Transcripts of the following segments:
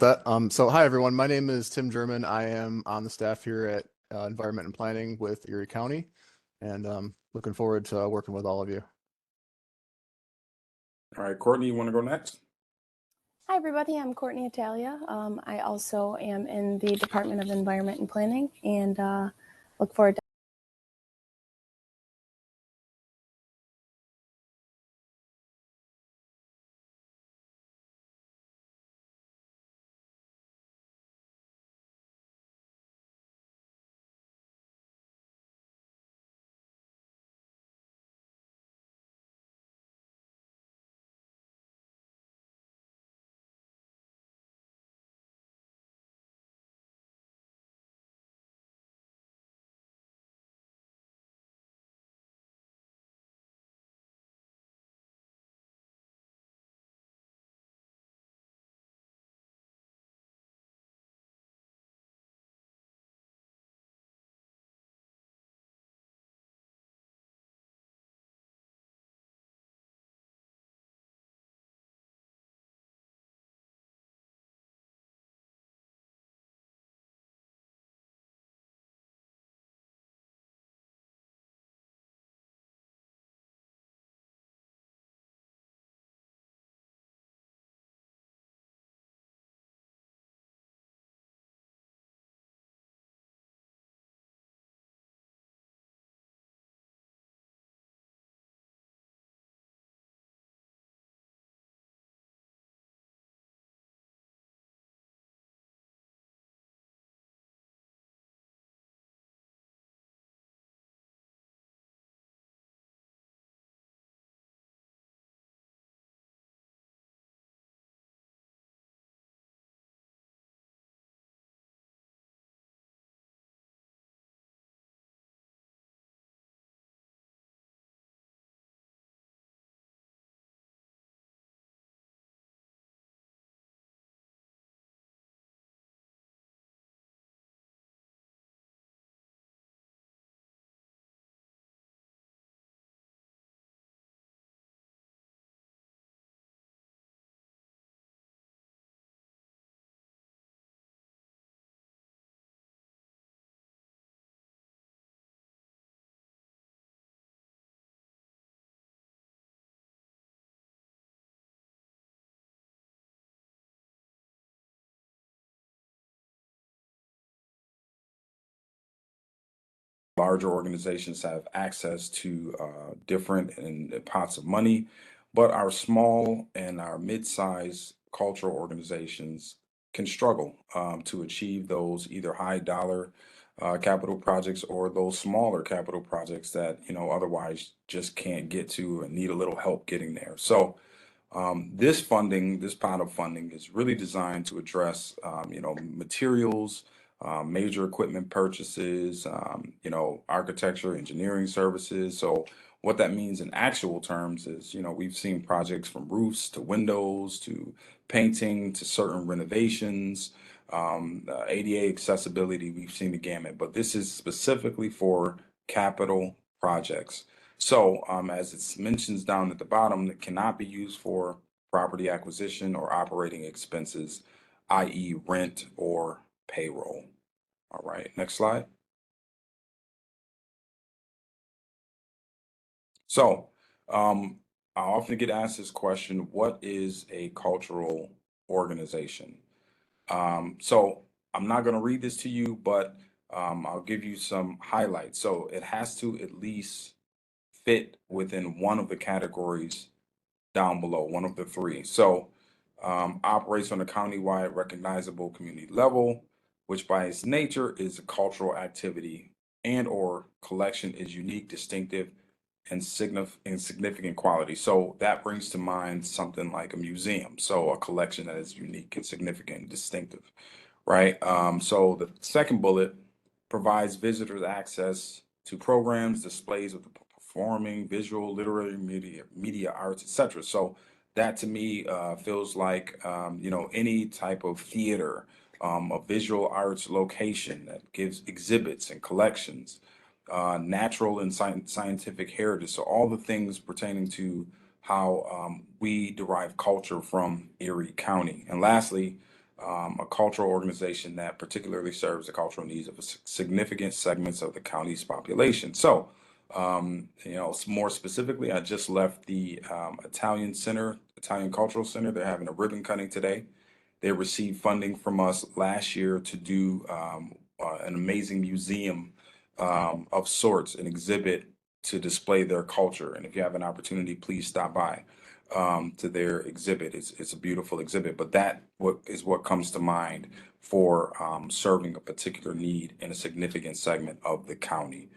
So hi everyone, my name is Tim German. I am on the staff here at Environment and Planning with Erie County, and looking forward to working with all of you. All right, Courtney, you want to go next? Hi, everybody. I'm Courtney Italia. I also am in the Department of Environment and Planning, and look forward to Larger organizations have access to different pots of money, but our small and our mid-sized cultural organizations can struggle to achieve those either high dollar capital projects or those smaller capital projects that otherwise just can't get to and need a little help getting there. So this funding, this pot of funding, is really designed to address, materials, major equipment purchases, architecture, engineering services. So what that means in actual terms is, we've seen projects from roofs to windows to painting to certain renovations, ADA accessibility. We've seen the gamut, but this is specifically for capital projects. So, as it mentions down at the bottom, it cannot be used for property acquisition or operating expenses, i.e. rent or payroll. All right, next slide. So, I often get asked this question, what is a cultural organization? So I'm not going to read this to you, but I'll give you some highlights. So it has to at least fit within one of the categories down below, one of the three. So operates on a countywide recognizable community level, which by its nature is a cultural activity and or collection is unique, distinctive, and significant quality. So that brings to mind something like a museum. So a collection that is unique and significant and distinctive, right? So the second bullet provides visitors access to programs, displays of the performing, visual, literary, media arts, etc. So that to me feels like any type of theater, a visual arts location that gives exhibits and collections, natural and scientific heritage. So all the things pertaining to how we derive culture from Erie County. And lastly, a cultural organization that particularly serves the cultural needs of significant segments of the county's population. So, more specifically, I just left the Italian Cultural Center. They're having a ribbon cutting today. They received funding from us last year to do an amazing museum of sorts, an exhibit to display their culture. And if you have an opportunity, please stop by to their exhibit. It's a beautiful exhibit, but that what comes to mind for serving a particular need in a significant segment of the county.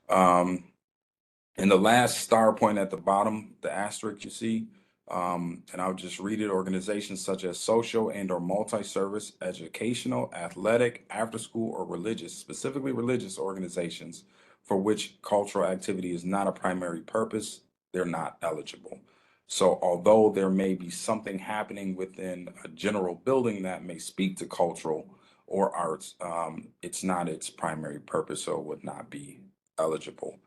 And the last star point at the bottom, the asterisk you see, and I'll just read it: organizations such as social and or multi-service, educational, athletic, after-school, or religious, specifically religious organizations for which cultural activity is not a primary purpose, they're not eligible. So although there may be something happening within a general building that may speak to cultural or arts, it's not its primary purpose, so it would not be eligible.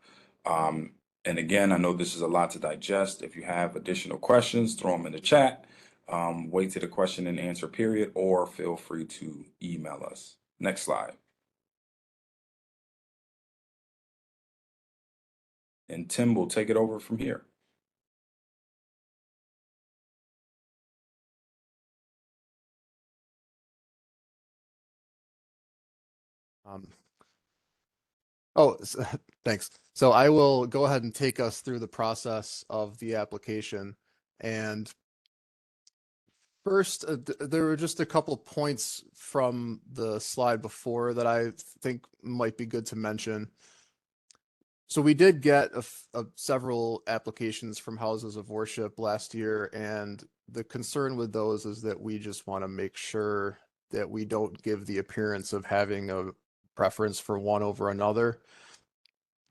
And again, I know this is a lot to digest. If you have additional questions, throw them in the chat. Wait to the question and answer period, or feel free to email us. Next slide. And Tim will take it over from here. Thanks. So I will go ahead and take us through the process of the application. And first, there were just a couple points from the slide before that I think might be good to mention. So we did get several applications from houses of worship last year, and the concern with those is that we just want to make sure that we don't give the appearance of having a preference for one over another.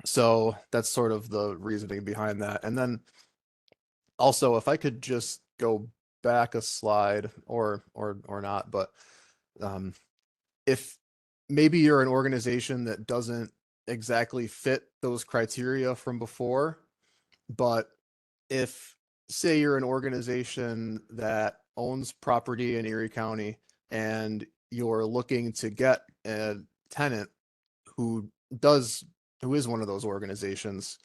So that's sort of the reasoning behind that. And then also, if I could just go back a slide or not, but if maybe you're an organization that doesn't exactly fit those criteria from before, but if, say, you're an organization that owns property in Erie County and you're looking to get a tenant who is one of those organizations,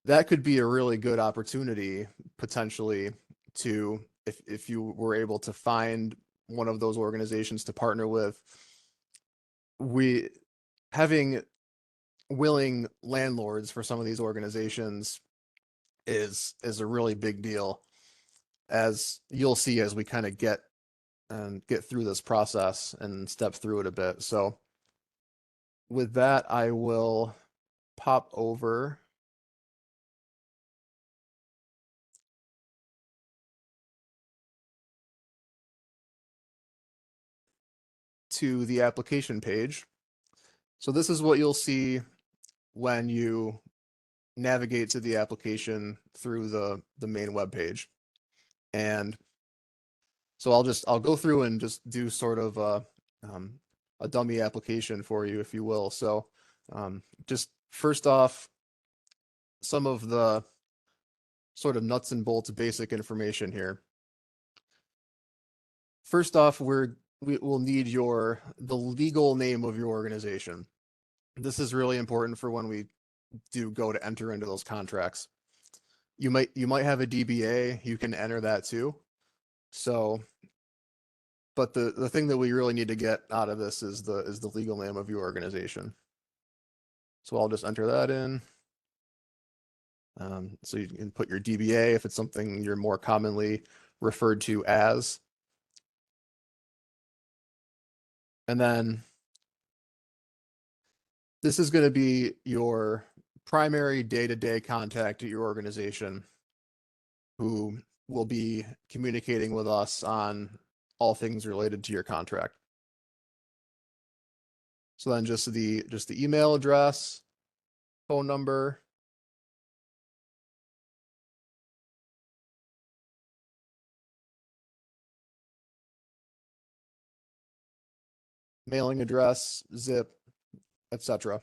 that could be a really good opportunity potentially to, if you were able to find one of those organizations to partner with. Having willing landlords for some of these organizations is a really big deal, as you'll see as we kind of get through this process and step through it a bit. So with that, I will pop over to the application page. So this is what you'll see when you navigate to the application through the main web page. And so I'll go through and just do sort of a dummy application for you, if you will. So just first off, some of the sort of nuts and bolts basic information here. First off, we will need the legal name of your organization. This is really important for when we do go to enter into those contracts. You might have a DBA, you can enter that too. So, but the thing that we really need to get out of this is the legal name of your organization. So I'll just enter that in. So you can put your DBA if it's something you're more commonly referred to as. And then this is going to be your primary day-to-day contact at your organization, who will be communicating with us on all things related to your contract. So then just the email address, phone number, mailing address, zip, etc.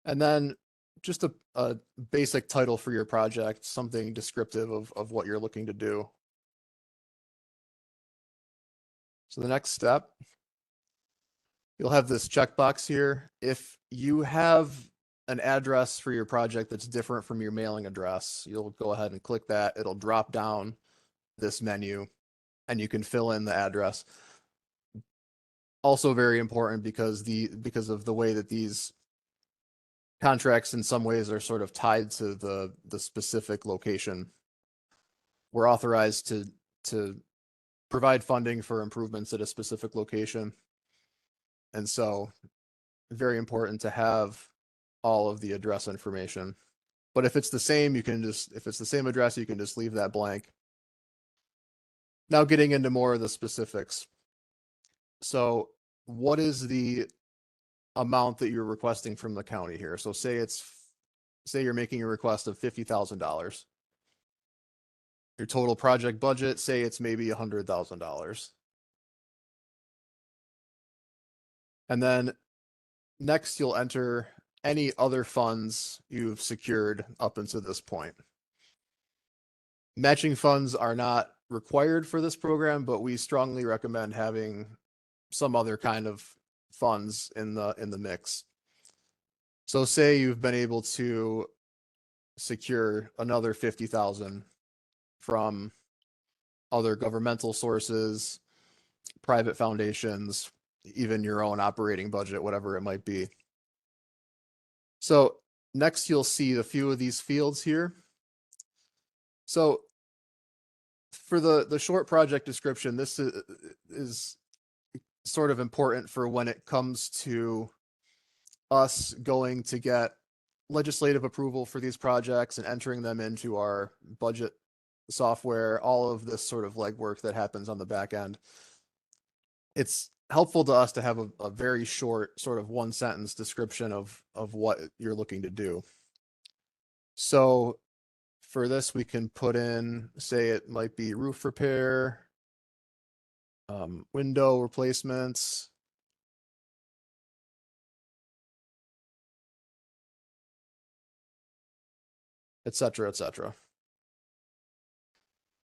And then just a basic title for your project, something descriptive of what you're looking to do. So the next step, you'll have this checkbox here. If you have an address for your project that's different from your mailing address, you'll go ahead and click that. It'll drop down this menu and you can fill in the address. Also very important because of the way that these contracts in some ways are sort of tied to the specific location. We're authorized to provide funding for improvements at a specific location. And so very important to have all of the address information. But if it's the same, if it's the same address, you can just leave that blank. Now getting into more of the specifics. So what is the amount that you're requesting from the county here? So say you're making a request of $50,000. Your total project budget, say it's maybe $100,000. And then next you'll enter any other funds you've secured up until this point. Matching funds are not required for this program, but we strongly recommend having some other kind of funds in the mix. So say you've been able to secure another 50,000 from other governmental sources, private foundations, even your own operating budget, whatever it might be. So next you'll see a few of these fields here. So for the short project description, this is sort of important for when it comes to us going to get legislative approval for these projects and entering them into our budget software, all of this sort of legwork that happens on the back end. It's helpful to us to have a very short sort of one sentence description of what you're looking to do. So for this, we can put in, say it might be roof repair, window replacements, et cetera, et cetera.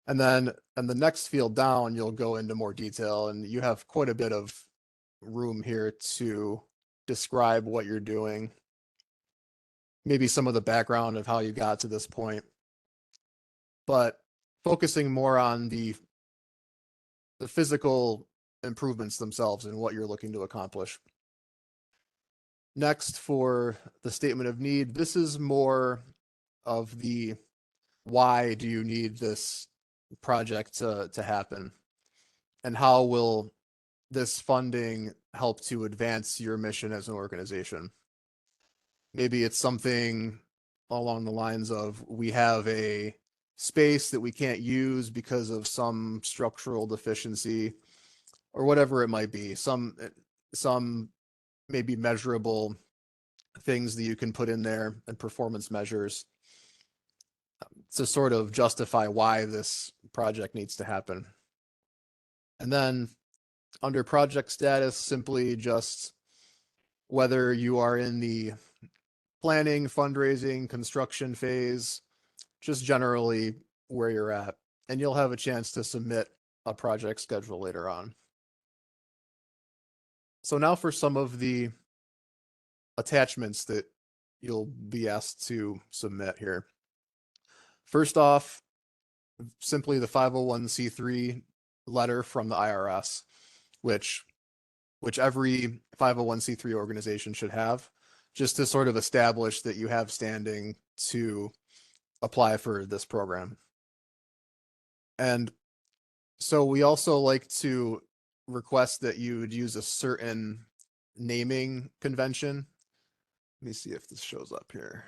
And then in the next field down, you'll go into more detail and you have quite a bit of room here to describe what you're doing. Maybe some of the background of how you got to this point, but focusing more on the physical improvements themselves and what you're looking to accomplish. Next, for the statement of need, this is more of the why do you need this project to happen, and how will this funding help to advance your mission as an organization. Maybe it's something along the lines of, we have a space that we can't use because of some structural deficiency, or whatever it might be. Some maybe measurable things that you can put in there and performance measures to sort of justify why this project needs to happen. And then under project status, simply just whether you are in the planning, fundraising, construction phase, just generally where you're at. And you'll have a chance to submit a project schedule later on. So now for some of the attachments that you'll be asked to submit here. First off, simply the 501c3 letter from the IRS, which every 501c3 organization should have, just to sort of establish that you have standing to apply for this program. And so we also like to request that you would use a certain naming convention. Let me see if this shows up here.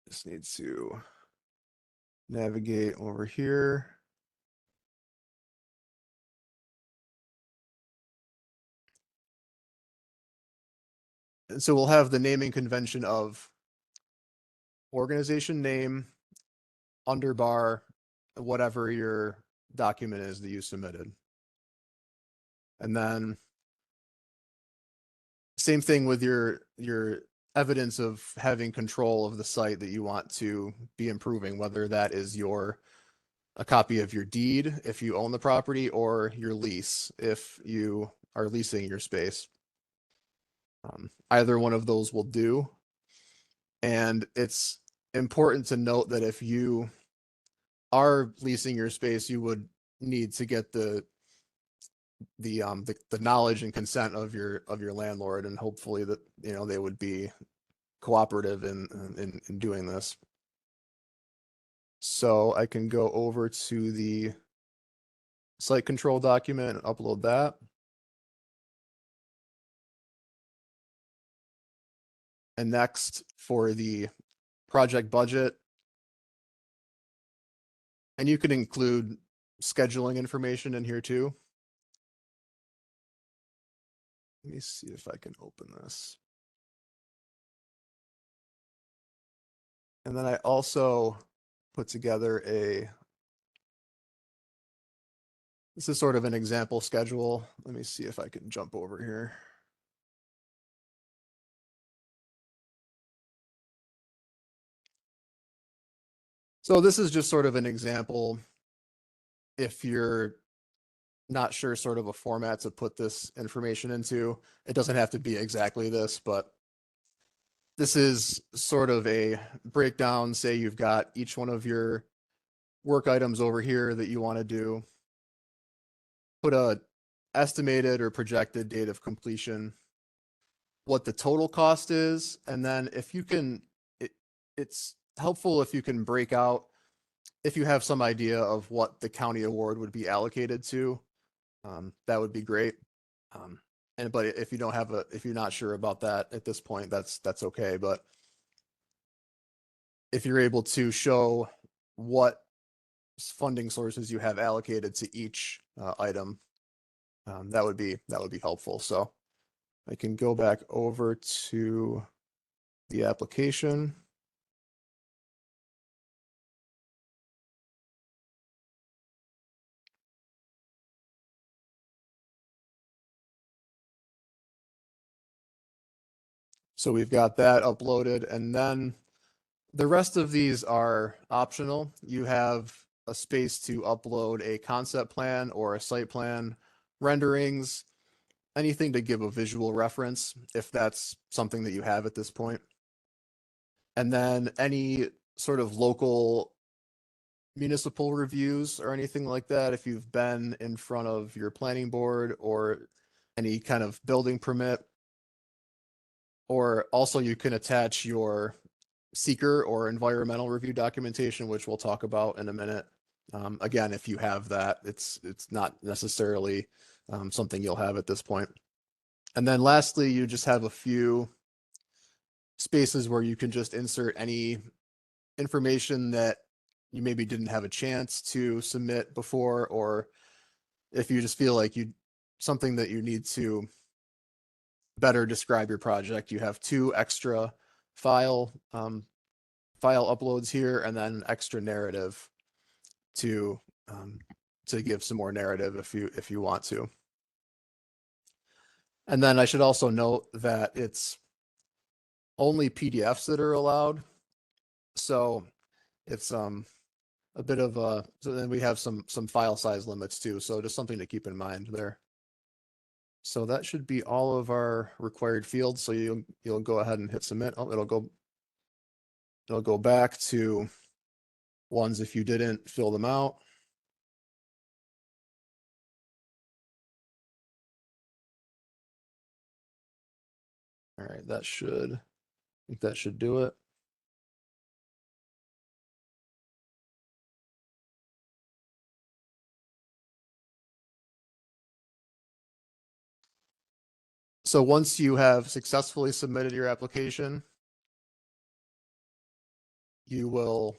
Just need to navigate over here. And so we'll have the naming convention of organization name, underbar, whatever your document is that you submitted. And then same thing with your evidence of having control of the site that you want to be improving, whether that is your a copy of your deed if you own the property, or your lease if you are leasing your space. Either one of those will do. And it's important to note that if you are leasing your space, you would need to get the knowledge and consent of your landlord, and hopefully that they would be cooperative in doing this. So I can go over to the site control document and upload that. And next, for the project budget, and you can include scheduling information in here too. Let me see if I can open this. And then I also put together this is sort of an example schedule. Let me see if I can jump over here. So this is just sort of an example. If you're not sure sort of a format to put this information into, it doesn't have to be exactly this, but this is sort of a breakdown. Say you've got each one of your work items over here that you want to do. Put a estimated or projected date of completion, what the total cost is, and then if you can, it's helpful if you can break out, if you have some idea of what the county award would be allocated to, that would be great. But if you don't have if you're not sure about that at this point, that's okay. But if you're able to show what funding sources you have allocated to each item, that would be helpful. So I can go back over to the application. So we've got that uploaded, and then the rest of these are optional. You have a space to upload a concept plan or a site plan, renderings, anything to give a visual reference, if that's something that you have at this point. And then any sort of local municipal reviews or anything like that, if you've been in front of your planning board or any kind of building permit. Or also you can attach your seeker or environmental review documentation, which we'll talk about in a minute. Again, if you have that, it's not necessarily something you'll have at this point. And then lastly, you just have a few spaces where you can just insert any information that you maybe didn't have a chance to submit before, or if you just feel like something that you need to better describe your project, you have 2 extra file uploads here, and then extra narrative to give some more narrative if you want to. And then I should also note that it's only PDFs that are allowed. So it's a bit of so then we have some file size limits too. So just something to keep in mind there. So that should be all of our required fields. So you'll go ahead and hit submit. Oh, it'll go back to ones if you didn't fill them out. All right, I think that should do it. So once you have successfully submitted your application, you will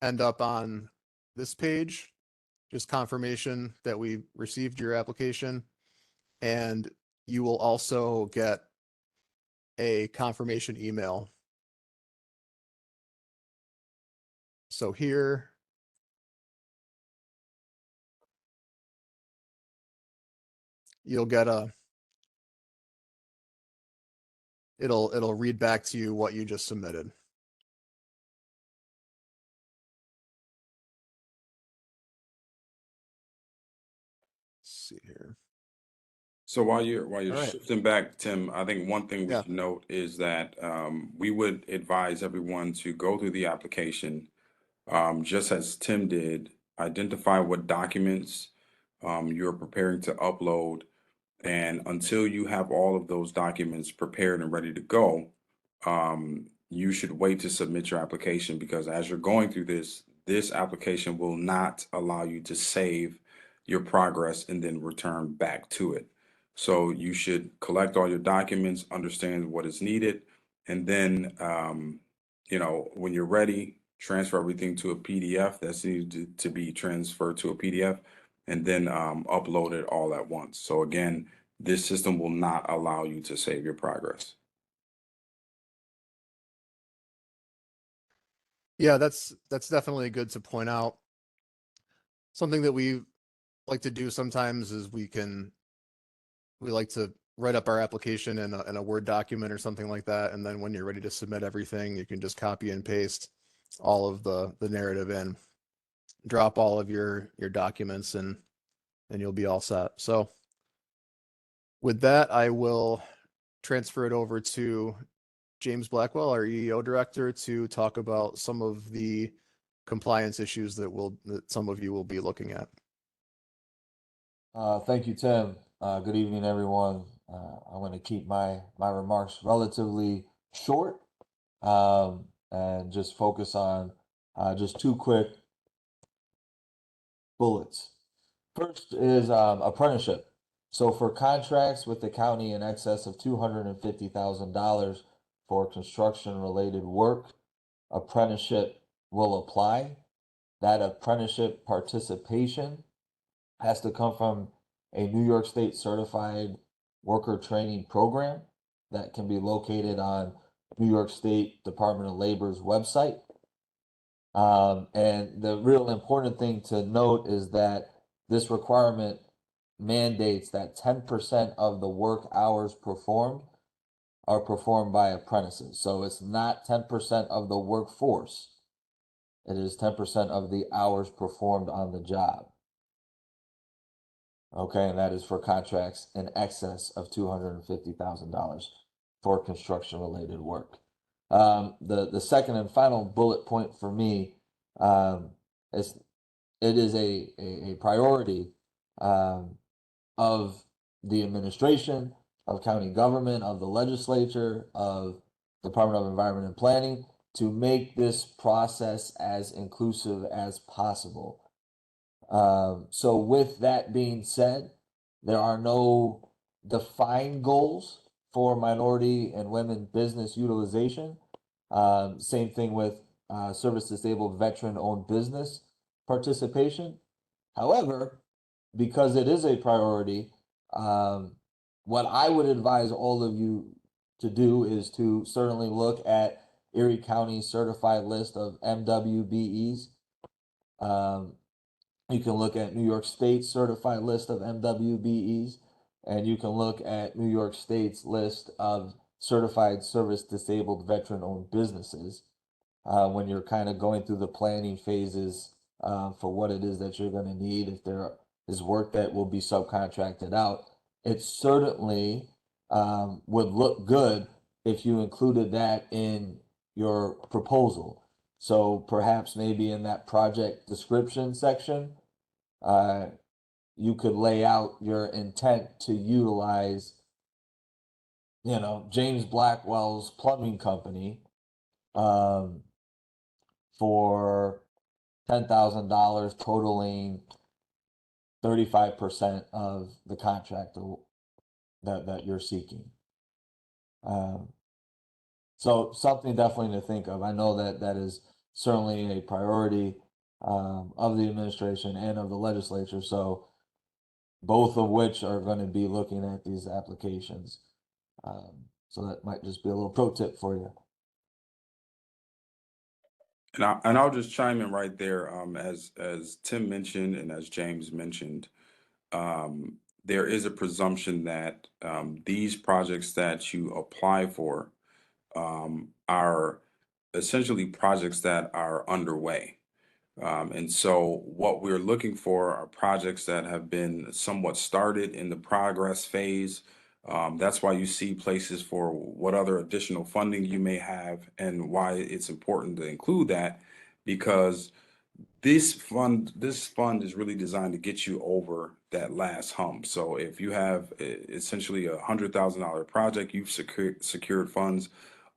end up on this page, just confirmation that we received your application. And you will also get a confirmation email. So here, you'll get it'll read back to you what you just submitted. see here. So while you're All right. shifting back, Tim, I think one thing we Yeah. can note is that we would advise everyone to go through the application, just as Tim did, identify what documents you're preparing to upload, and until you have all of those documents prepared and ready to go, you should wait to submit your application, because as you're going through this application will not allow you to save your progress and then return back to it. So you should collect all your documents, understand what is needed, and then, when you're ready, transfer everything to a PDF that's needed to be transferred to a PDF, and then upload it all at once. So again, this system will not allow you to save your progress. Yeah, that's definitely good to point out. Something that we like to do sometimes is we like to write up our application in a Word document or something like that, and then when you're ready to submit everything, you can just copy and paste all of the narrative in, drop all of your documents, and you'll be all set. So with that, I will transfer it over to James Blackwell, our EEO director, to talk about some of the compliance issues that some of you will be looking at. Thank you, Tim. Good evening, everyone. I'm going to keep my remarks relatively short, and just focus on just two quick bullets. First is apprenticeship. So for contracts with the county in excess of $250,000 for construction-related work, apprenticeship will apply. That apprenticeship participation has to come from a New York State certified worker training program that can be located on New York State Department of Labor's website. And the real important thing to note is that this requirement mandates that 10% of the work hours performed are performed by apprentices. So it's not 10% of the workforce. It is 10% of the hours performed on the job. Okay, and that is for contracts in excess of $250,000 for construction-related work. The second and final bullet point for me is it is a priority of the administration, of county government, of the legislature, of Department of Environment and Planning to make this process as inclusive as possible. So with that being said, there are no defined goals for minority and women business utilization. Same thing with service disabled veteran owned business participation. However, because it is a priority, what I would advise all of you to do is to certainly look at Erie County certified list of MWBEs. You can look at New York State certified list of MWBEs, and you can look at New York State's list of certified service disabled veteran owned businesses when you're kind of going through the planning phases for what it is that you're going to need. If there is work that will be subcontracted out, it certainly would look good if you included that in your proposal. So perhaps maybe in that project description section, you could lay out your intent to utilize, James Blackwell's plumbing company for $10,000, totaling 35% of the contract that you're seeking. So something definitely to think of. I know that is certainly a priority of the administration and of the legislature. So both of which are going to be looking at these applications. So that might just be a little pro tip for you. And I'll just chime in right there. As Tim mentioned and as James mentioned, there is a presumption that these projects that you apply for are essentially projects that are underway. And so what we're looking for are projects that have been somewhat started in the progress phase. That's why you see places for what other additional funding you may have and why it's important to include that, because this fund is really designed to get you over that last hump. So if you have essentially $100,000 project, you've secured funds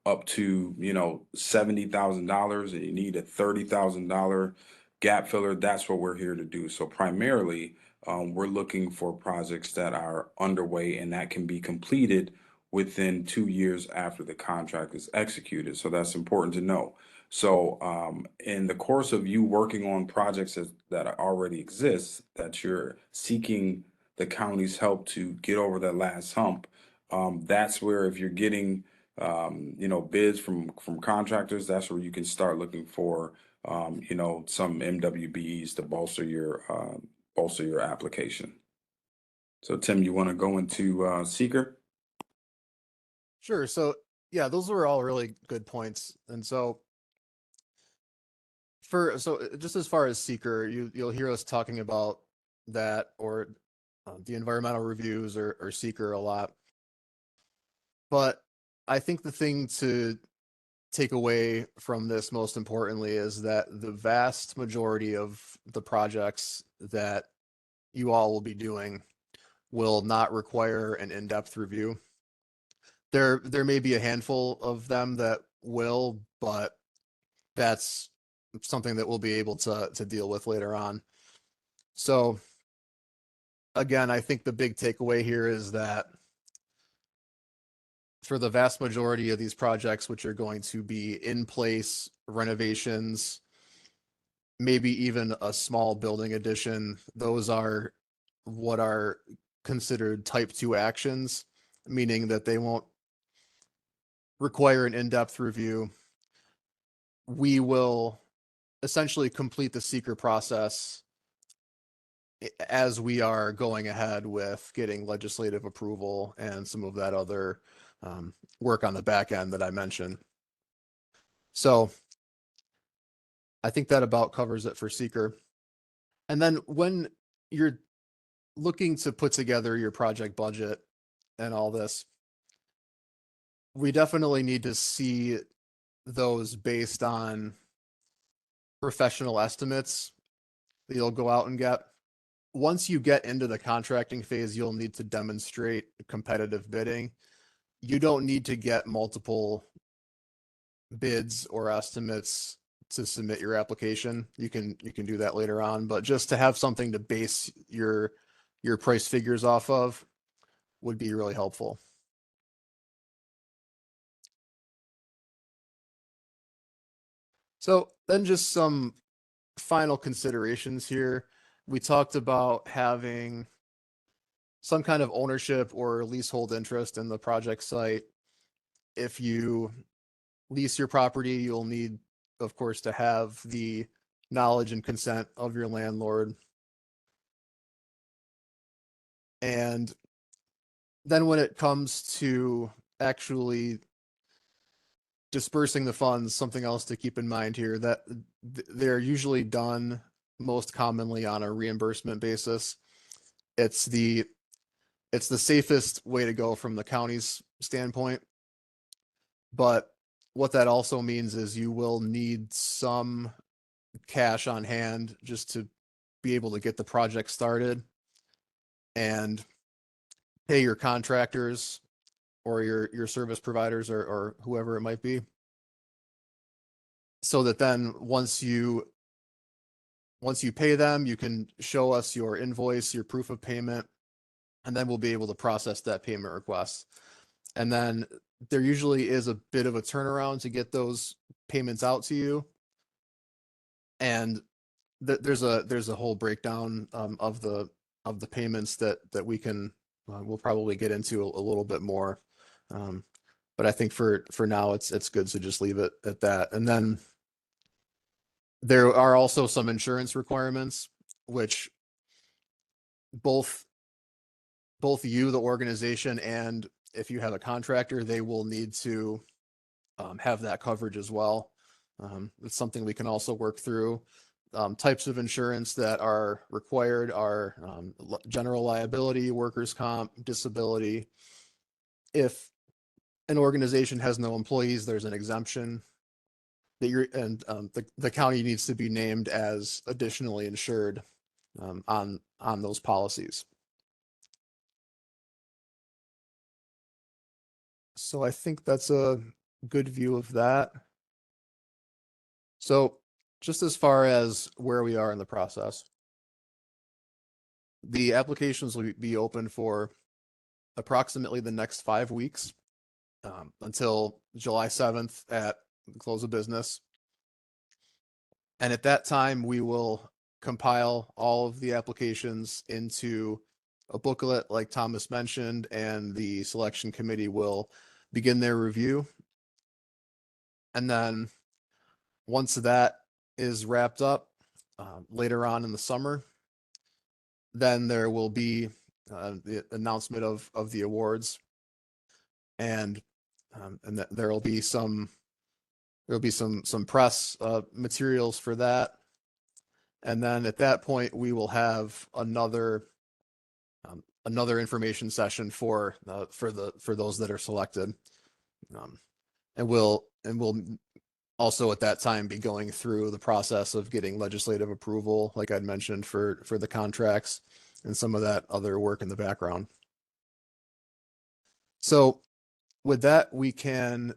up to, $70,000, and you need a $30,000 gap filler. That's what we're here to do. So primarily, we're looking for projects that are underway and that can be completed within 2 years after the contract is executed. So that's important to know. So in the course of you working on projects that already exist, that you're seeking the county's help to get over that last hump, that's where, if you're getting bids from contractors, that's where you can start looking for some MWBs to bolster your application. So Tim, you want to go into seeker? Sure. So yeah, those were all really good points. And so just as far as seeker, you'll hear us talking about that, or the environmental reviews, or seeker a lot. But I think the thing to take away from this most importantly is that the vast majority of the projects that you all will be doing will not require an in-depth review. There may be a handful of them that will, but that's something that we'll be able to deal with later on. So again, I think the big takeaway here is that for the vast majority of these projects, which are going to be in place renovations, maybe even a small building addition, those are what are considered type 2 actions, meaning that they won't require an in-depth review. We will essentially complete the seeker process as we are going ahead with getting legislative approval and some of that other work on the back end that I mentioned. So I think that about covers it for seeker. And then when you're looking to put together your project budget and all this, we definitely need to see those based on professional estimates that you'll go out and get. Once you get into the contracting phase, you'll need to demonstrate competitive bidding. You don't need to get multiple bids or estimates to submit your application. You can do that later on, but just to have something to base your price figures off of would be really helpful. So then just some final considerations here. We talked about having some kind of ownership or leasehold interest in the project site. If you lease your property, you'll need, of course, to have the knowledge and consent of your landlord. And then when it comes to actually dispersing the funds, something else to keep in mind here, that they're usually done most commonly on a reimbursement basis. It's the safest way to go from the county's standpoint. But what that also means is you will need some cash on hand just to be able to get the project started and pay your contractors or your service providers, or whoever it might be. So that then once you pay them, you can show us your invoice, your proof of payment, and then we'll be able to process that payment request. And then there usually is a bit of a turnaround to get those payments out to you. And there's a whole breakdown of the payments that we can we'll probably get into a little bit more. But I think for now it's good to just leave it at that. And then there are also some insurance requirements, which both you, the organization, and if you have a contractor, they will need to have that coverage as well. It's something we can also work through. types of insurance that are required are general liability, workers' comp, disability. If an organization has no employees, there's an exemption that the county needs to be named as additionally insured on those policies. So I think that's a good view of that. So just as far as where we are in the process, the applications will be open for approximately the next 5 weeks until July 7th at the close of business. And at that time, we will compile all of the applications into a booklet like Thomas mentioned, and the selection committee will begin their review. And then once that is wrapped up later on in the summer, then there will be the announcement of the awards, and there'll be some press materials for that. And then at that point, we will have another information session for those that are selected, and we'll also at that time be going through the process of getting legislative approval, like I'd mentioned, for the contracts and some of that other work in the background. So with that, we can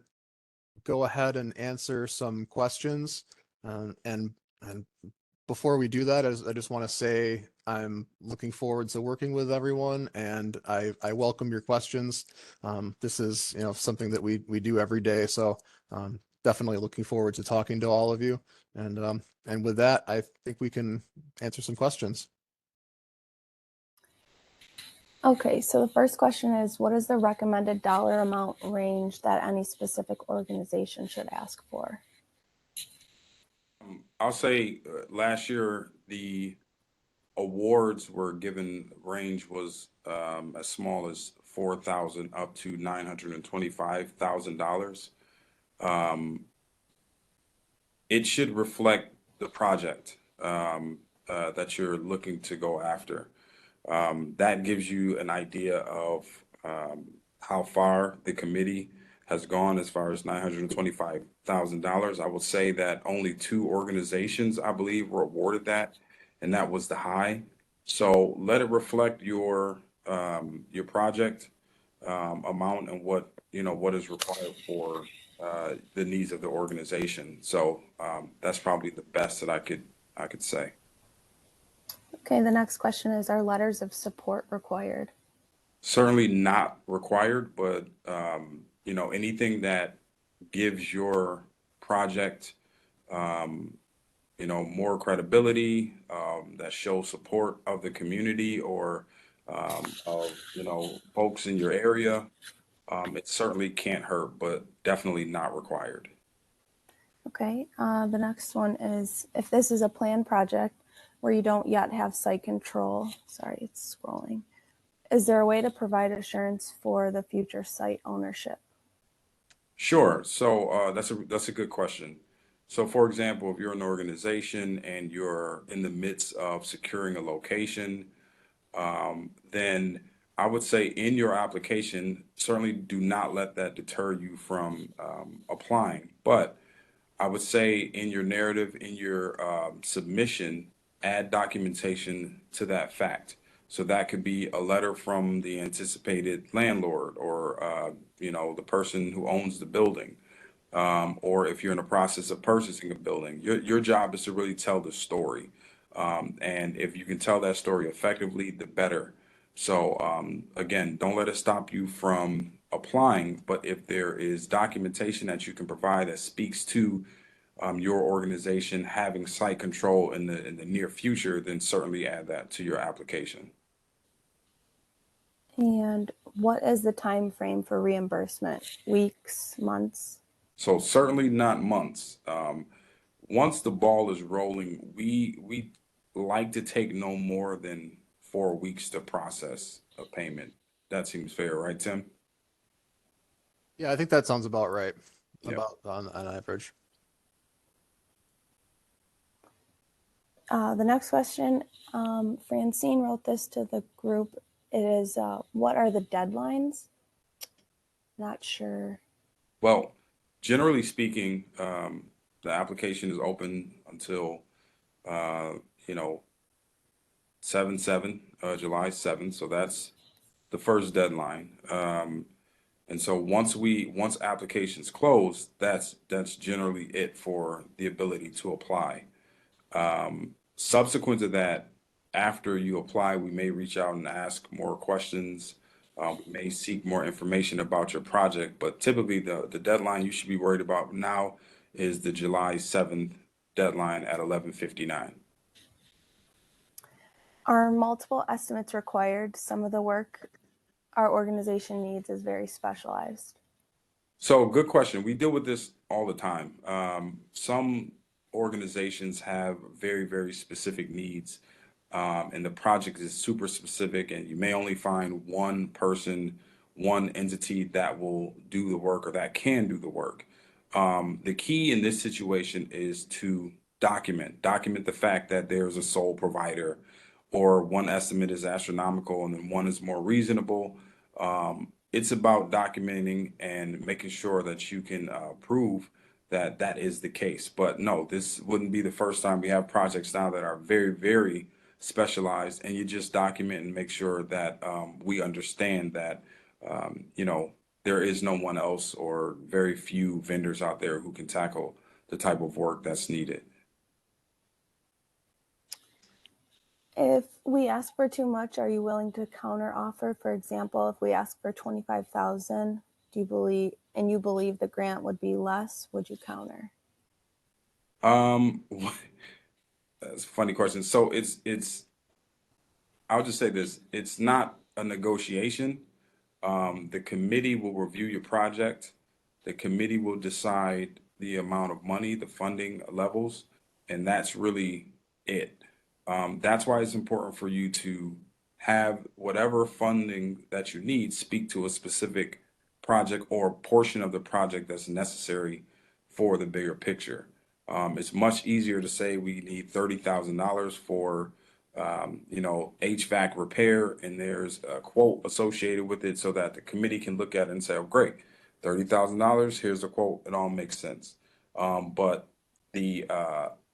go ahead and answer some questions. And before we do that, I just want to say I'm looking forward to working with everyone, and I welcome your questions. This is something that we do every day, so definitely looking forward to talking to all of you. And with that, I think we can answer some questions. Okay, so the first question is, what is the recommended dollar amount range that any specific organization should ask for? I'll say last year the awards were given range was as small as $4,000 up to $925,000. It should reflect the project that you're looking to go after. That gives you an idea of how far the committee has gone as far as $925,000. I will say that only 2 organizations, I believe, were awarded that, and that was the high. So let it reflect your project amount and what is required for the needs of the organization. So that's probably the best that I could say. Okay, the next question is, are letters of support required? Certainly not required, but anything that gives your project more credibility, that shows support of the community or of folks in your area, it certainly can't hurt, but definitely not required. Okay, the next one is, if this is a planned project where you don't yet have site control, sorry, it's scrolling, is there a way to provide assurance for the future site ownership? Sure. So that's a good question. So for example, if you're an organization and you're in the midst of securing a location, then I would say in your application, certainly do not let that deter you from applying. But I would say in your narrative, in your submission, add documentation to that fact. So that could be a letter from the anticipated landlord or, the person who owns the building. Or if you're in the process of purchasing a building, your job is to really tell the story. And if you can tell that story effectively, the better. So again, don't let it stop you from applying, but if there is documentation that you can provide that speaks to your organization having site control in the near future, then certainly add that to your application. And what is the time frame for reimbursement? Weeks, months? So certainly not months. Once the ball is rolling, we like to take no more than 4 weeks to process a payment. That seems fair, right, Tim? Yeah, I think that sounds about right. Yep. About on average. The next question, Francine wrote this to the group. It is, what are the deadlines? Not sure. Well, generally speaking, the application is open until, uh, you know, 7/7, July 7th. So that's the first deadline. And so once applications close, that's generally it for the ability to apply. Subsequent to that, after you apply, we may reach out and ask more questions. We may seek more information about your project, but typically the deadline you should be worried about now is the July 7th deadline at 11:59. Are multiple estimates required? Some of the work our organization needs is very specialized. So good question. We deal with this all the time. Some organizations have very, very specific needs, and the project is super specific, and you may only find one person, one entity that will do the work or that can do the work. The key in this situation is to document the fact that there's a sole provider, or one estimate is astronomical and then one is more reasonable. It's about documenting and making sure that you can prove that that is the case. But no, this wouldn't be the first time. We have projects now that are very, very specialized, and you just document and make sure that we understand that, there is no one else or very few vendors out there who can tackle the type of work that's needed. If we ask for too much, are you willing to counter offer? For example, if we ask for 25,000, do you believe the grant would be less, would you counter? That's a funny question. So I'll just say this, it's not a negotiation. The committee will review your project. The committee will decide the amount of money, the funding levels, and that's really it. That's why it's important for you to have whatever funding that you need speak to a specific project or portion of the project that's necessary for the bigger picture. It's much easier to say we need $30,000 for HVAC repair, and there's a quote associated with it so that the committee can look at it and say, oh, great, $30,000, here's the quote, it all makes sense. But the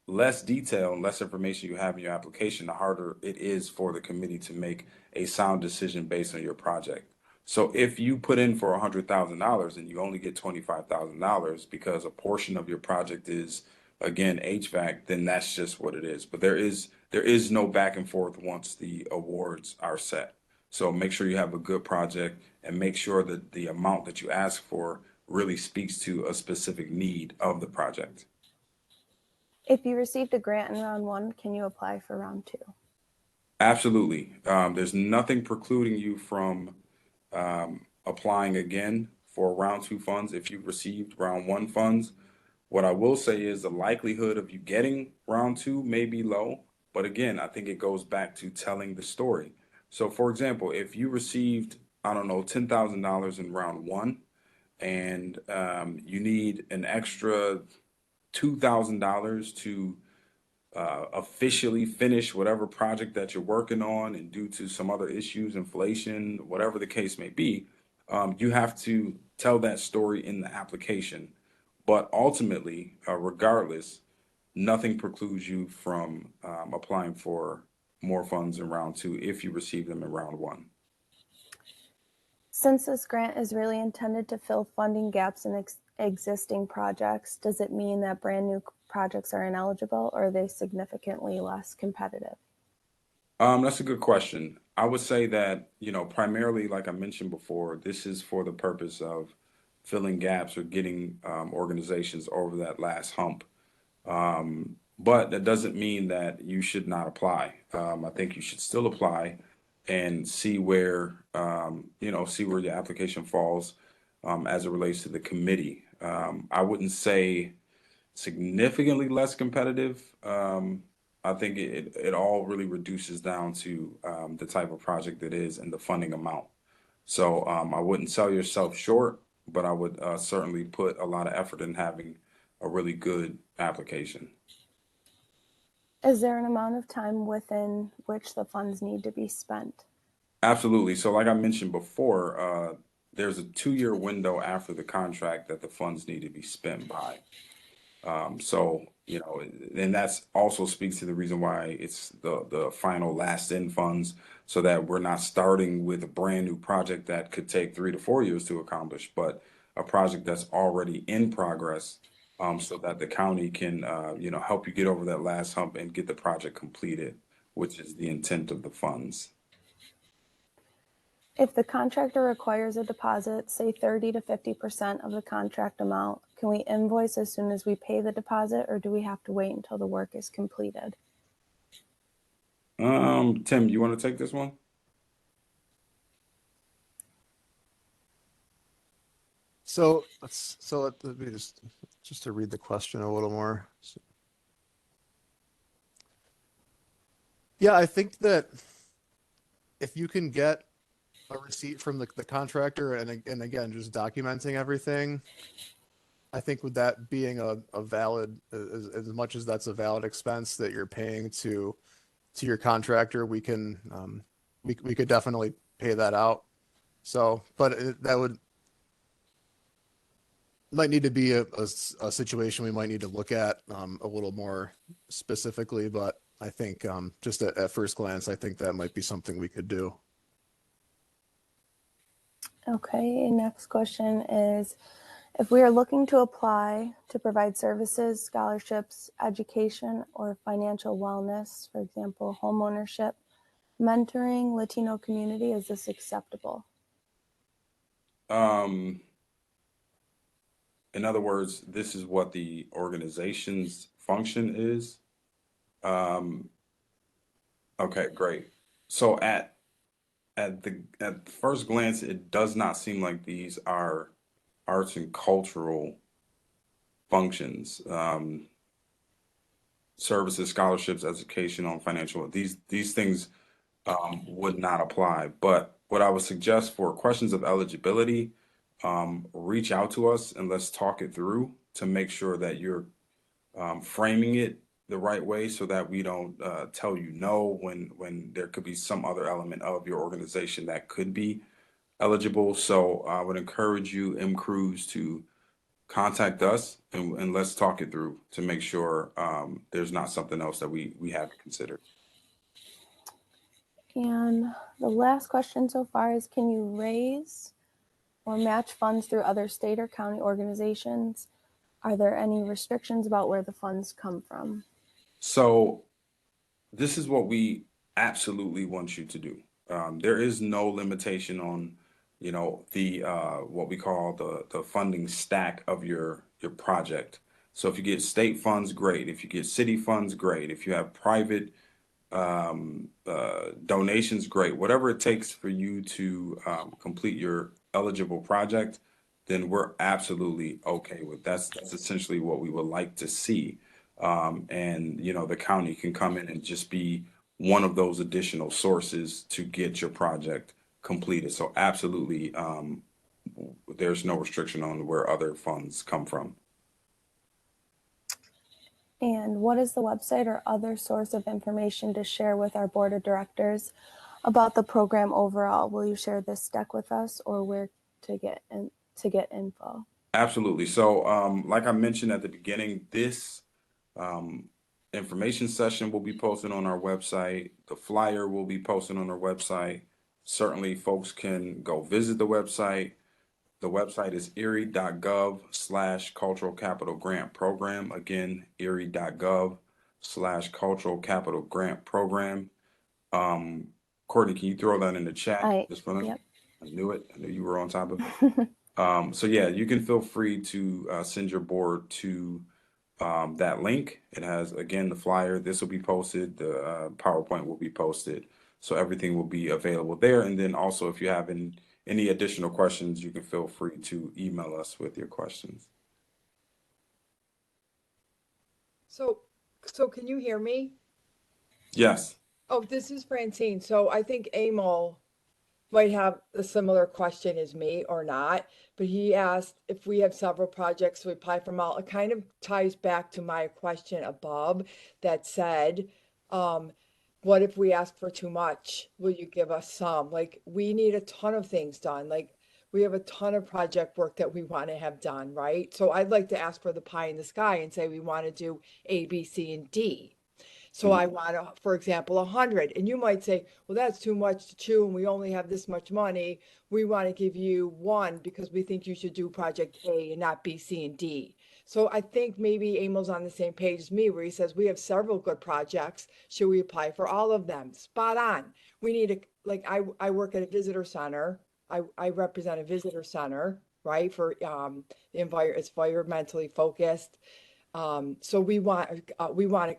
less detail and less information you have in your application, the harder it is for the committee to make a sound decision based on your project. So if you put in for $100,000 and you only get $25,000 because a portion of your project is, again, HVAC, then that's just what it is. But there is no back and forth once the awards are set. So make sure you have a good project and make sure that the amount that you ask for really speaks to a specific need of the project. If you received a grant in round one, can you apply for round two? Absolutely. There's nothing precluding you from applying again for round two funds if you received round one funds. What I will say is the likelihood of you getting round two may be low, but again, I think it goes back to telling the story. So for example, if you received, I don't know, $10,000 in round one, and you need an extra $2,000 to officially finish whatever project that you're working on, and due to some other issues, inflation, whatever the case may be, you have to tell that story in the application. But ultimately, regardless, nothing precludes you from applying for more funds in round two if you receive them in round one. Since this grant is really intended to fill funding gaps in existing projects, does it mean that brand new projects are ineligible, or are they significantly less competitive? That's a good question. I would say that, primarily, like I mentioned before, this is for the purpose of filling gaps or getting organizations over that last hump. But that doesn't mean that you should not apply. I think you should still apply and see where, see where your application falls as it relates to the committee. I wouldn't say significantly less competitive. I think it all really reduces down to the type of project it is and the funding amount. So I wouldn't sell yourself short, but I would certainly put a lot of effort in having a really good application. Is there an amount of time within which the funds need to be spent? Absolutely. So like I mentioned before, there's a 2-year window after the contract that the funds need to be spent by. So, you know, and that's also speaks to the reason why it's the final last in funds, so that we're not starting with a brand new project that could take 3 to 4 years to accomplish, but a project that's already in progress, so that the county can, you know, help you get over that last hump and get the project completed, which is the intent of the funds. If the contractor requires a deposit, say 30 to 50% of the contract amount, can we invoice as soon as we pay the deposit, or do we have to wait until the work is completed? Tim, you want to take this one? So let me just to read the question a little more. Yeah, I think that if you can get a receipt from the contractor and again, just documenting everything, I think with that being a valid, as much as that's a valid expense that you're paying to your contractor, we can, we could definitely pay that out. So, but that might need to be a situation we might need to look at a little more specifically, but I think just at first glance, I think that might be something we could do. Okay, next question is, if we are looking to apply to provide services, scholarships, education, or financial wellness, for example, homeownership, mentoring, Latino community, is this acceptable? In other words, this is what the organization's function is. Okay, great. So at first glance, it does not seem like these are arts and cultural functions. Services, scholarships, education on financial, these things would not apply. But what I would suggest for questions of eligibility, reach out to us and let's talk it through to make sure that you're framing it the right way, so that we don't tell you no when there could be some other element of your organization that could be eligible. So I would encourage you, M. Cruz, to contact us and let's talk it through to make sure there's not something else that we haven't considered. And the last question so far is, can you raise or match funds through other state or county organizations? Are there any restrictions about where the funds come from? So this is what we absolutely want you to do. There is no limitation on, you know, the what we call the funding stack of your project. So if you get state funds, great. If you get city funds, great. If you have private donations, great. Whatever it takes for you to complete your eligible project, then we're absolutely okay with that. That's essentially what we would like to see. And you know, the county can come in and just be one of those additional sources to get your project completed. So absolutely, there's no restriction on where other funds come from. And what is the website or other source of information to share with our board of directors about the program overall? Will you share this deck with us, or where to get info? Absolutely. So, like I mentioned at the beginning, this information session will be posted on our website. The flyer will be posted on our website. Certainly, folks can go visit the website. The website is erie.gov/CulturalCapitalGrantProgram. Again, erie.gov/CulturalCapitalGrantProgram. Courtney, can you throw that in the chat? Yep. I knew it. I knew you were on top of it. So yeah, you can feel free to send your board to that link. It has, again, the flyer. This will be posted. The PowerPoint will be posted. So everything will be available there. And then also, if you have any additional questions, you can feel free to email us with your questions. So can you hear me? Yes. Oh, this is Francine. So I think Emil might have a similar question as me or not, but he asked if we have several projects, we apply for them all. It kind of ties back to my question above that said, what if we ask for too much? Will you give us some? Like, we need a ton of things done. Like, we have a ton of project work that we want to have done, right? So I'd like to ask for the pie in the sky and say we want to do A, B, C, and D. So I want to, for example, 100. And you might say, well, that's too much to chew and we only have this much money. We want to give you 1 because we think you should do project A and not B, C, and D. So I think maybe Emil's on the same page as me where he says we have several good projects. Should we apply for all of them? Spot on. We need a, like I work at a visitor center. I represent a visitor center, right? For it's environmentally focused. So we want,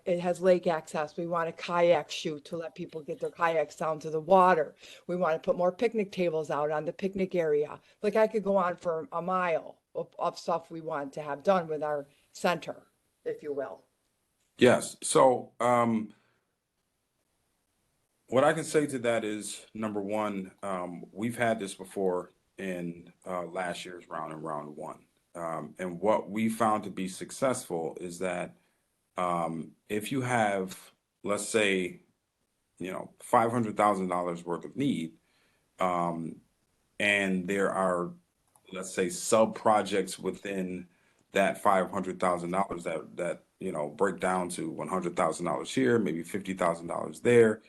it has lake access. We want a kayak chute to let people get their kayaks down to the water. We want to put more picnic tables out on the picnic area. Like I could go on for a mile of stuff we want to have done with our center, if you will. Yes. So, what I can say to that is, number one, we've had this before in last year's round, in round 1. And what we found to be successful is that if you have, let's say, $500,000 worth of need, and there are, let's say, sub projects within that $500,000 that break down to $100,000 here, maybe $50,000 there.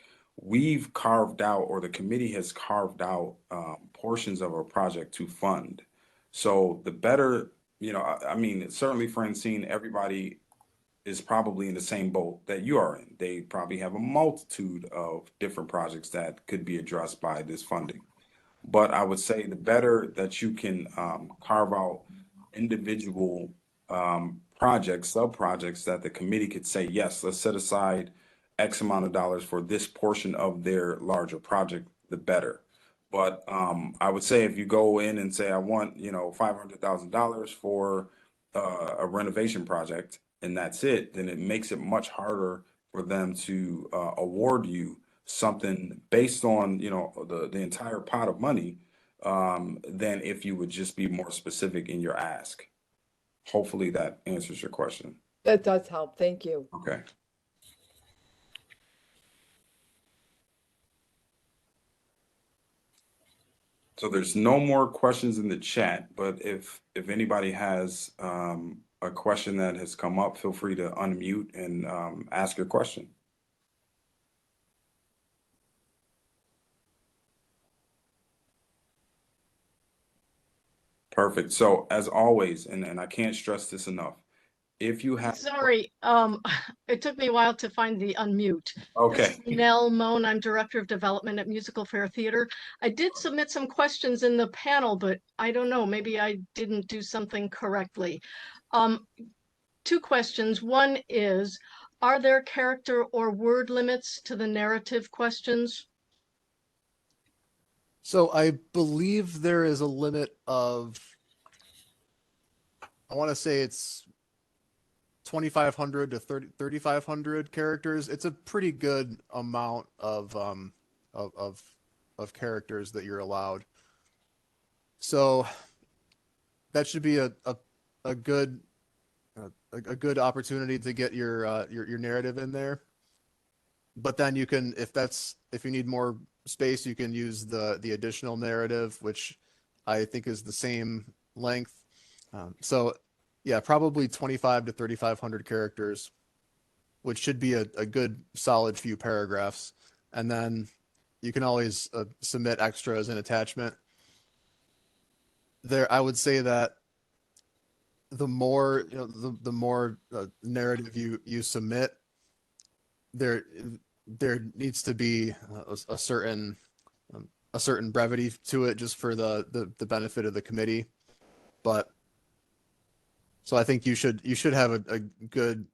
We've carved out, or the committee has carved out portions of our project to fund. So the better, I mean, certainly, Francine, everybody is probably in the same boat that you are in. They probably have a multitude of different projects that could be addressed by this funding. But I would say the better that you can carve out individual projects, sub-projects that the committee could say, yes, let's set aside X amount of dollars for this portion of their larger project, the better. But I would say if you go in and say, I want, $500,000 for a renovation project, and that's it, then it makes it much harder for them to award you something based on, the entire pot of money, than if you would just be more specific in your ask. Hopefully that answers your question. That does help. Thank you. Okay. So there's no more questions in the chat, but if anybody has a question that has come up, feel free to unmute and ask your question. Perfect. So as always, and I can't stress this enough, if you have— Sorry, it took me a while to find the unmute. Okay. This is Nell Moan, I'm Director of Development at Musical Fair Theater. I did submit some questions in the panel, but I don't know, maybe I didn't do something correctly. 2 questions. One is, are there character or word limits to the narrative questions? So I believe there is a limit of, I want to say it's 2,500 to 3,500 characters. It's a pretty good amount of characters that you're allowed. So that should be a good opportunity to get your narrative in there. But then you can, if you need more space, you can use the additional narrative, which I think is the same length. So yeah, probably 2,500 to 3,500 characters, which should be a good solid few paragraphs. And then you can always submit extra as an attachment. There, I would say that the more the more narrative you submit, there needs to be a certain brevity to it, just for the benefit of the committee. But so I think you should have a good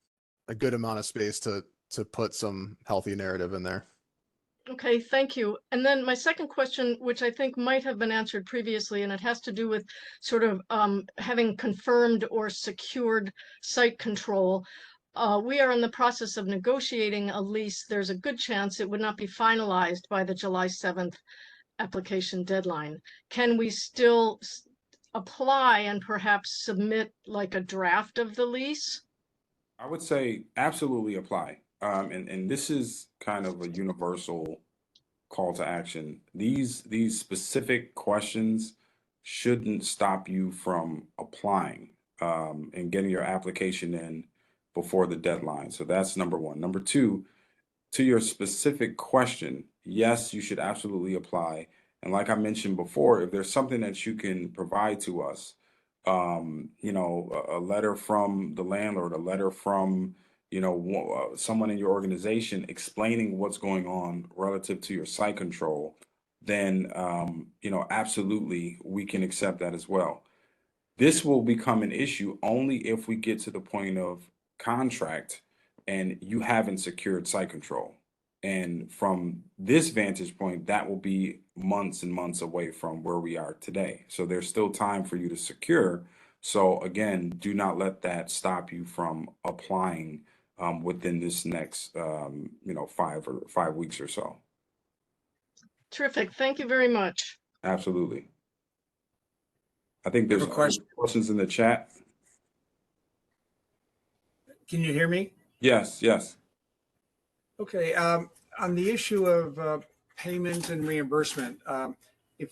amount of space to put some healthy narrative in there. Okay, thank you. And then my second question, which I think might have been answered previously, and it has to do with sort of having confirmed or secured site control. We are in the process of negotiating a lease. There's a good chance it would not be finalized by the July 7th application deadline, can we still apply and perhaps submit like a draft of the lease? I would say absolutely apply. And this is kind of a universal call to action. These specific questions shouldn't stop you from applying and getting your application in before the deadline. So that's number one. Number two, to your specific question, yes, you should absolutely apply. And like I mentioned before, if there's something that you can provide to us, a letter from the landlord, a letter from, someone in your organization explaining what's going on relative to your site control, then, absolutely we can accept that as well. This will become an issue only if we get to the point of contract and you haven't secured site control. And from this vantage point, that will be months and months away from where we are today. So there's still time for you to secure. So again, do not let that stop you from applying within this next, 5 weeks or so. Terrific. Thank you very much. Absolutely. I think I have there's a question. questions in the chat. Can you hear me? Yes, yes. Okay, on the issue of payment and reimbursement, it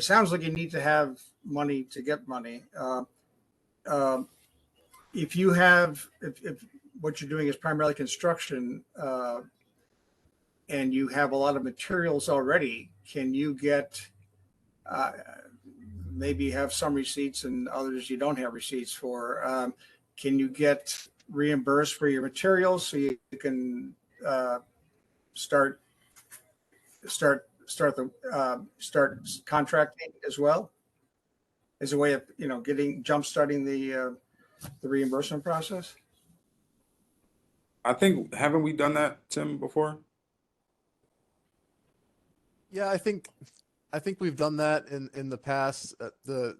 sounds like you need to have money to get money. If what you're doing is primarily construction, and you have a lot of materials already, can you get, maybe have some receipts and others you don't have receipts for? Can you get reimbursed for your materials so you can start contracting as well, as a way of jump starting the reimbursement process? I think, haven't we done that, Tim, before? Yeah, I think we've done that in the past. The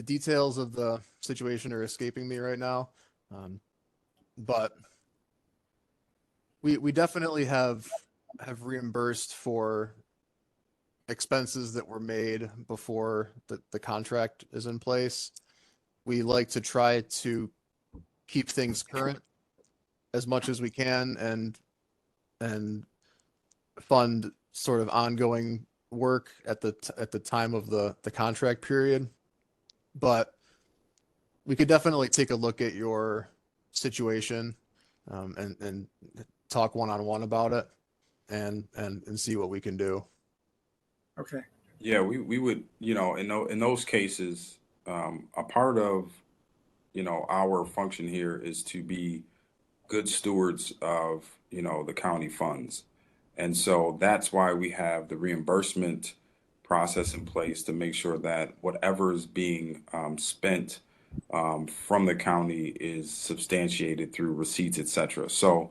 details of the situation are escaping me right now, but we definitely have reimbursed for expenses that were made before the contract is in place. We like to try to keep things current as much as we can and fund sort of ongoing work at the time of the contract period. But we could definitely take a look at your situation and talk one-on-one about it and see what we can do. Okay. Yeah, we would, in those cases, a part of, our function here is to be good stewards of, the county funds. And so that's why we have the reimbursement process in place to make sure that whatever is being spent from the county is substantiated through receipts, et cetera. So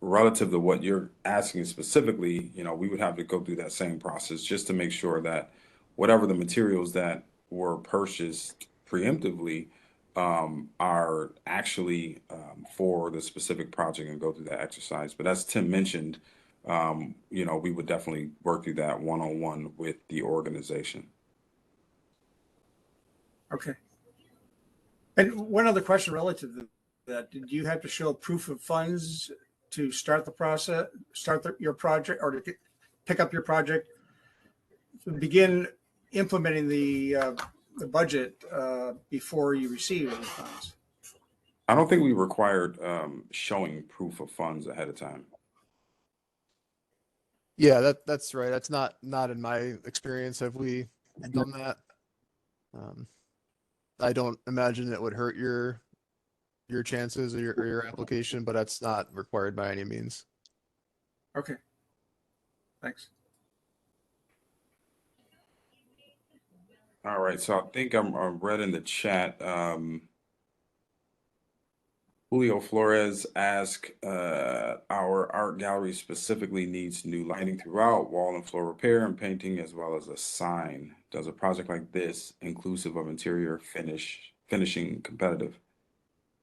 relative to what you're asking specifically, we would have to go through that same process just to make sure that whatever the materials that were purchased preemptively are actually for the specific project and go through that exercise. But as Tim mentioned, we would definitely work through that one-on-one with the organization. Okay. And one other question relative to that: did you have to show proof of funds to start the process, your project, or to pick up your project, to begin implementing the budget before you receive any funds? I don't think we required showing proof of funds ahead of time. Yeah, that's right. That's not in my experience. Have we done that? I don't imagine it would hurt your chances or your application, but that's not required by any means. Okay. Thanks. All right, so I think I'm read in the chat. Julio Flores asked, our art gallery specifically needs new lighting throughout, wall and floor repair and painting, as well as a sign. Does a project like this, inclusive of interior finishing, competitive?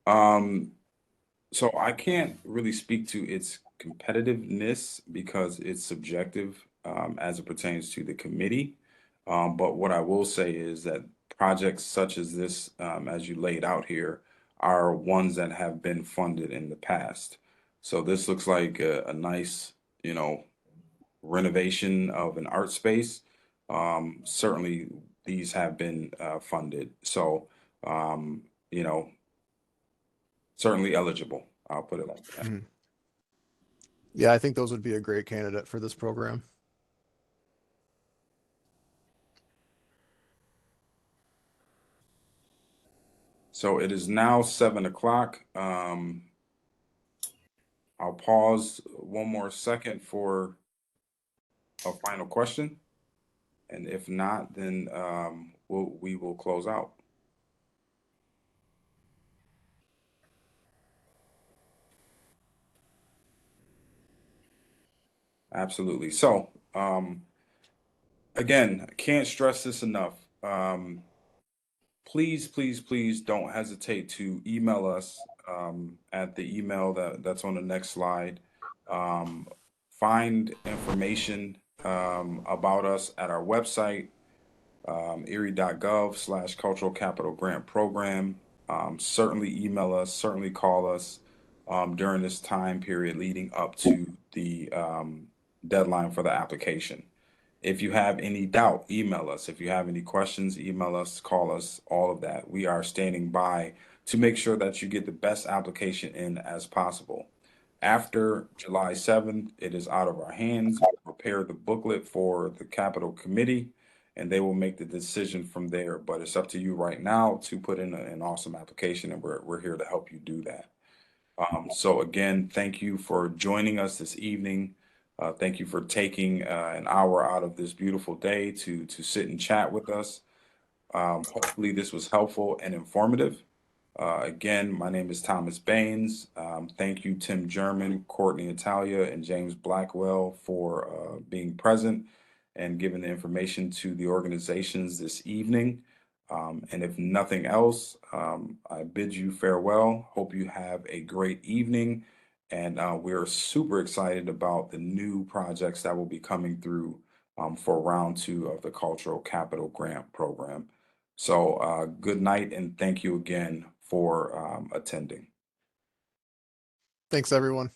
So I can't really speak to its competitiveness because it's subjective as it pertains to the committee. But what I will say is that projects such as this, as you laid out here, are ones that have been funded in the past. So this looks like a nice, you know, renovation of an art space. Certainly these have been funded. So, you know, certainly eligible. I'll put it like that. Mhm. Yeah, I think those would be a great candidate for this program. So it is now 7 o'clock. I'll pause one more second for a final question. And if not, then we will close out. Absolutely. So again, I can't stress this enough. Please, please, please don't hesitate to email us at the email that's on the next slide. Find information about us at our website, erie.gov/CulturalCapitalGrantProgram. Certainly email us, certainly call us during this time period leading up to the deadline for the application. If you have any doubt, email us. If you have any questions, email us, call us, all of that. We are standing by to make sure that you get the best application in as possible. After July 7th, it is out of our hands. We'll prepare the booklet for the Capital Committee, and they will make the decision from there. But it's up to you right now to put in an awesome application, and we're here to help you do that. So again, thank you for joining us this evening. Thank you for taking an hour out of this beautiful day to sit and chat with us. Hopefully this was helpful and informative. Again, my name is Thomas Baines. Thank you, Tim German, Courtney Italia, and James Blackwell for being present and giving the information to the organizations this evening. And if nothing else, I bid you farewell. Hope you have a great evening. And we're super excited about the new projects that will be coming through for round 2 of the Cultural Capital Grant Program. So good night and thank you again for attending. Thanks, everyone.